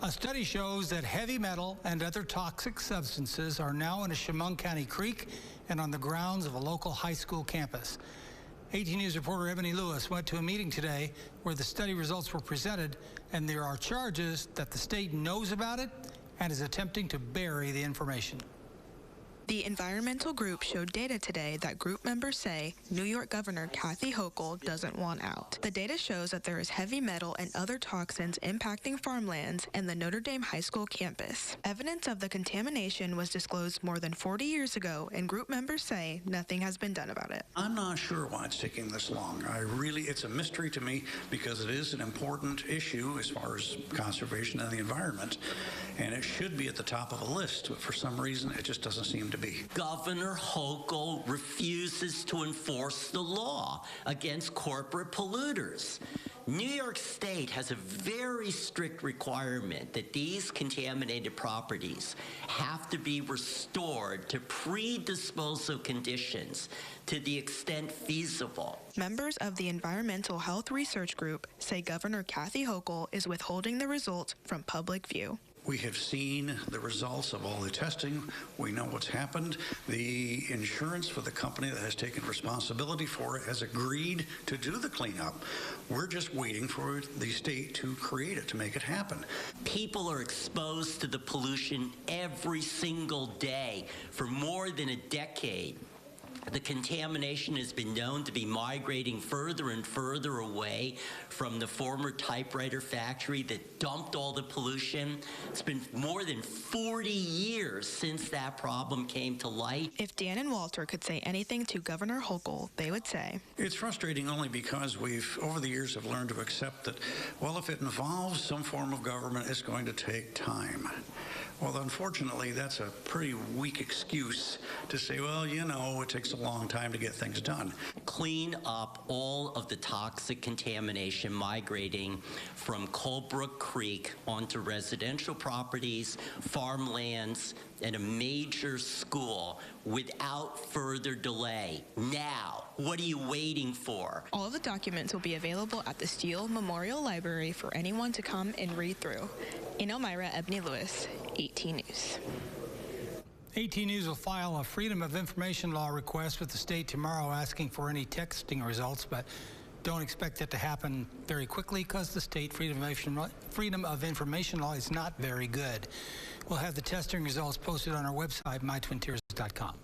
A study shows that heavy metal and other toxic substances are now in a Chemung Creek and on the grounds of a local high school campus. 18 News reporter Ebony Lewis went to a meeting today where the study results were presented, and there are charges that the state knows about it and is attempting to bury the information. The environmental group showed data today that group members say New York Governor Kathy Hochul doesn't want out. The data shows that there is heavy metal and other toxins impacting farmlands and the Notre Dame High School campus. Evidence of the contamination was disclosed more than 40 years ago, and group members say nothing has been done about it. I'm not sure why it's taking this long. It's a mystery to me because it is an important issue as far as conservation and the environment, and it should be at the top of the list, but for some reason it just doesn't seem to be. Governor Hochul refuses to enforce the law against corporate polluters. New York State has a very strict requirement that these contaminated properties have to be restored to pre-disposal conditions to the extent feasible. Members of the Environmental Health Research Group say Governor Kathy Hochul is withholding the results from public view. We have seen the results of all the testing. We know what's happened. The insurance for the company that has taken responsibility for it has agreed to do the cleanup. We're just waiting for the state to create it, to make it happen. People are exposed to the pollution every single day for more than a decade. The contamination has been known to be migrating further and further away from the former typewriter factory that dumped all the pollution. It's been more than 40 years since that problem came to light. If Dan and Walter could say anything to Governor Hochul, they would say, it's frustrating only because we've, over the years, have learned to accept that, well, if it involves some form of government, it's going to take time. Well, unfortunately, that's a pretty weak excuse to say, well, you know, it takes a long time to get things done. Clean up all of the toxic contamination migrating from Chemung Creek onto residential properties, farmlands, and a major school without further delay. Now, what are you waiting for? All of the documents will be available at the Steele Memorial Library for anyone to come and read through. In Elmira, Ebony Lewis, 18 News. 18 News will file a Freedom of Information Law request with the state tomorrow asking for any texting results, but don't expect it to happen very quickly because the state Freedom of Information Law is not very good. We'll have the testing results posted on our website, mytwintiers.com.